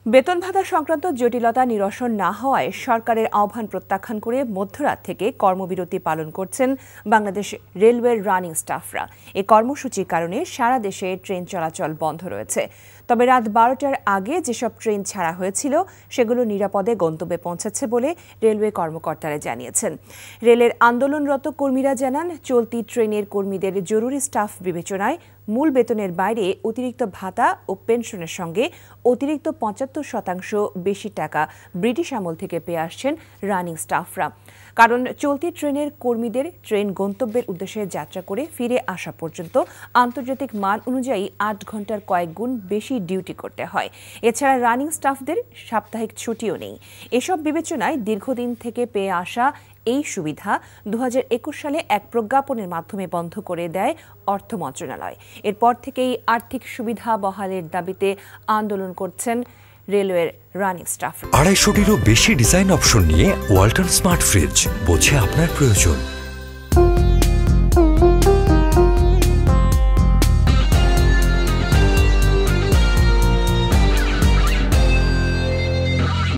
বেতন ভাতা সংক্রান্ত জটিলতা নিরসন না হওয়ায় সরকারের আহ্বান প্রত্যাখ্যান করে মধ্যরাত থেকে কর্মবিরতি পালন করছেন বাংলাদেশ রেলওয়ের রানিং স্টাফরা। এই কর্মসূচির কারণে সারা দেশে ট্রেন চলাচল বন্ধ রয়েছে। তবে রাত 12টার আগে যেসব ট্রেন ছাড়া হয়েছিল সেগুলো নিরাপদে গন্তব্যে পৌঁছেছে বলে রেলওয়ে কর্মকর্তারা জানিয়েছেন। রেলের আন্দোলনরত কর্মীরা জানান, চলতি ট্রেনের কর্মীদের জরুরি স্টাফ বিবেচনায় মূল বেতনের বাইরে অতিরিক্ত ভাতা ও পেনশনের সঙ্গে অতিরিক্ত ৭৫% বেশি টাকা ব্রিটিশ আমল থেকে পেয়ে আসছেন রানিং স্টাফরা। কারণ চলতি ট্রেনের কর্মীদের ট্রেন গন্তব্যের উদ্দেশ্যে যাত্রা করে ফিরে আসা পর্যন্ত আন্তর্জাতিক মান অনুযায়ী ৮ ঘন্টার কয়েক গুণ বেশি ডিউটি করতে হয়। এছাড়া রানিং স্টাফদের সাপ্তাহিক ছুটিও নেই। এসব বিবেচনায় দীর্ঘদিন থেকে পেয়ে আসা এই সুবিধা ২০২১ সালে এক প্রজ্ঞাপনের মাধ্যমে বন্ধ করে দেয় অর্থ মন্ত্রণালয়। এরপর থেকেই আর্থিক সুবিধা বহালের দাবিতে আন্দোলন করছেন রেলওয়ের রানিং স্টাফ। ২৫০টিরও বেশি ডিজাইন অপশন নিয়ে ওয়ালটন স্মার্ট ফ্রিজ, বোঝে আপনার প্রয়োজন।